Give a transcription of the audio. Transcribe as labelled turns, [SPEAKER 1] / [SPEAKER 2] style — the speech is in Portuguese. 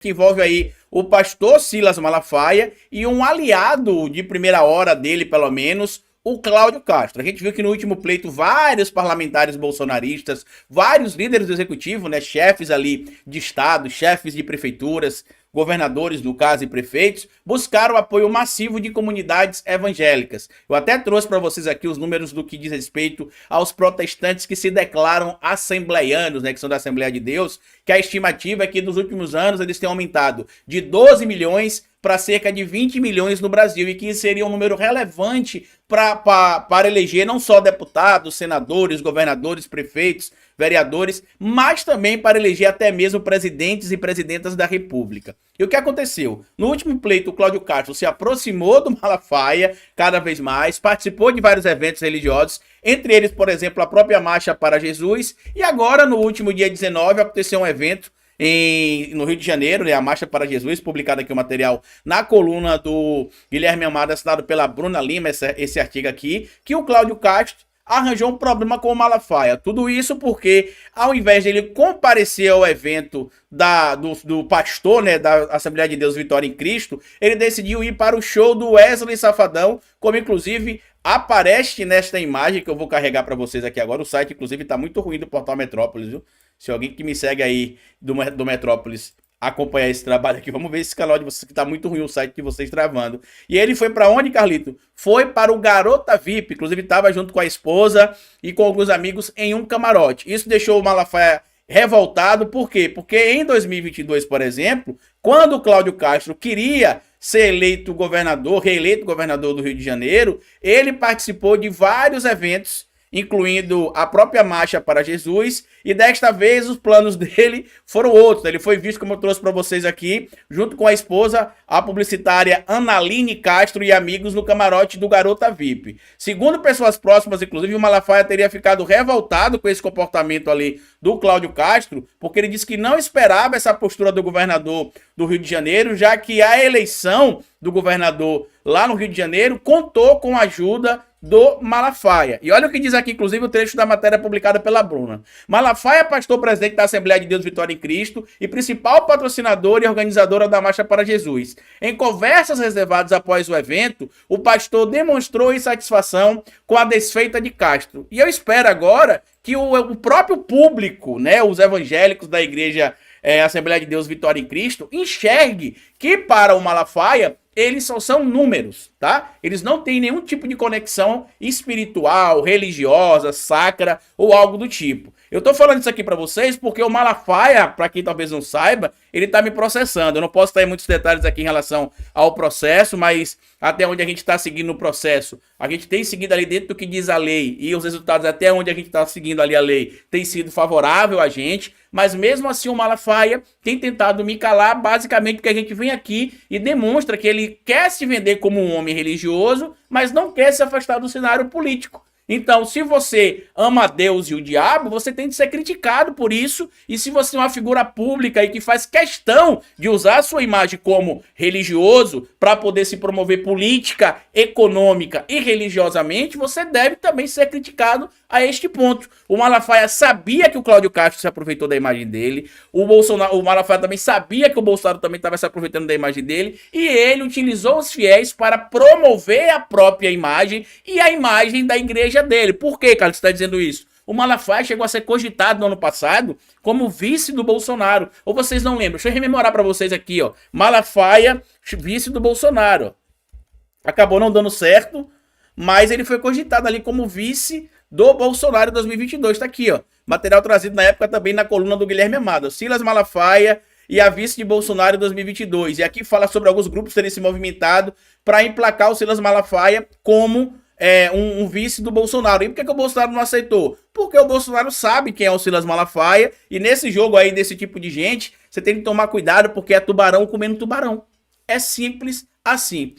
[SPEAKER 1] que envolve aí o pastor Silas Malafaia e um aliado de primeira hora dele, pelo menos, o Cláudio Castro. A gente viu que no último pleito vários parlamentares bolsonaristas, vários líderes do executivo, né, chefes ali de estado, chefes de prefeituras, governadores, no caso, e prefeitos, buscaram apoio massivo de comunidades evangélicas. Eu até trouxe para vocês aqui os números do que diz respeito aos protestantes que se declaram assembleianos, né, que são da Assembleia de Deus, que a estimativa é que nos últimos anos eles tenham aumentado de 12 milhões para cerca de 20 milhões no Brasil, e que isso seria um número relevante para eleger não só deputados, senadores, governadores, prefeitos, vereadores, mas também para eleger até mesmo presidentes e presidentas da República. E o que aconteceu? No último pleito, o Cláudio Castro se aproximou do Malafaia cada vez mais, participou de vários eventos religiosos, entre eles, por exemplo, a própria Marcha para Jesus, e agora, no último dia 19, aconteceu um evento no Rio de Janeiro, né, a Marcha para Jesus, publicado aqui o material na coluna do Guilherme Amado, assinado pela Bruna Lima, esse artigo aqui, que o Cláudio Castro arranjou um problema com o Malafaia. Tudo isso porque, ao invés de ele comparecer ao evento do pastor, né, da Assembleia de Deus Vitória em Cristo, ele decidiu ir para o show do Wesley Safadão, como inclusive aparece nesta imagem que eu vou carregar para vocês aqui agora. O site, inclusive, está muito ruim do Portal Metrópolis, viu? Se alguém que me segue aí do Metrópolis acompanhar esse trabalho aqui, vamos ver esse canal de vocês que tá muito ruim o site de vocês travando. E ele foi para onde, Carlito? Foi para o Garota VIP, inclusive estava junto com a esposa e com alguns amigos em um camarote. Isso deixou o Malafaia revoltado, por quê? Porque em 2022, por exemplo, quando o Cláudio Castro queria ser eleito governador, reeleito governador do Rio de Janeiro, ele participou de vários eventos, incluindo a própria Marcha para Jesus, e desta vez os planos dele foram outros. Ele foi visto, como eu trouxe para vocês aqui, junto com a esposa, a publicitária Analine Castro e amigos no camarote do Garota VIP. Segundo pessoas próximas, inclusive, o Malafaia teria ficado revoltado com esse comportamento ali do Cláudio Castro, porque ele disse que não esperava essa postura do governador do Rio de Janeiro, já que a eleição do governador lá no Rio de Janeiro contou com a ajuda do Malafaia. E olha o que diz aqui, inclusive, o trecho da matéria publicada pela Bruna. Malafaia, pastor presidente da Assembleia de Deus Vitória em Cristo e principal patrocinador e organizadora da Marcha para Jesus. Em conversas reservadas após o evento, o pastor demonstrou insatisfação com a desfeita de Castro. E eu espero agora que o próprio público, né, os evangélicos da igreja Assembleia de Deus Vitória em Cristo, enxergue que para o Malafaia eles só são números, tá? Eles não têm nenhum tipo de conexão espiritual, religiosa, sacra ou algo do tipo. Eu tô falando isso aqui pra vocês porque o Malafaia, pra quem talvez não saiba, ele tá me processando. Eu não posso estar em muitos detalhes aqui em relação ao processo, mas até onde a gente tá seguindo o processo, a gente tem seguido ali dentro do que diz a lei, e os resultados até onde a gente tá seguindo ali a lei tem sido favorável a gente, mas mesmo assim o Malafaia tem tentado me calar, basicamente porque a gente vem aqui e demonstra que ele quer se vender como um homem religioso, mas não quer se afastar do cenário político. Então, se você ama Deus e o diabo, você tem de ser criticado por isso. E se você é uma figura pública e que faz questão de usar a sua imagem como religioso para poder se promover política, econômica e religiosamente, você deve também ser criticado a este ponto. O Malafaia sabia que o Cláudio Castro se aproveitou da imagem dele. O Malafaia também sabia que o Bolsonaro também estava se aproveitando da imagem dele. E ele utilizou os fiéis para promover a própria imagem e a imagem da igreja dele. Por que, Carlos, você está dizendo isso? O Malafaia chegou a ser cogitado no ano passado como vice do Bolsonaro. Ou vocês não lembram? Deixa eu rememorar para vocês aqui, ó. Malafaia, vice do Bolsonaro. Acabou não dando certo, mas ele foi cogitado ali como vice do Bolsonaro em 2022. Tá aqui, ó. Material trazido na época também na coluna do Guilherme Amado. Silas Malafaia e a vice de Bolsonaro em 2022. E aqui fala sobre alguns grupos terem se movimentado para emplacar o Silas Malafaia como um vice do Bolsonaro. E por que o Bolsonaro não aceitou? Porque o Bolsonaro sabe quem é o Silas Malafaia, e nesse jogo aí desse tipo de gente, você tem que tomar cuidado porque é tubarão comendo tubarão. É simples assim.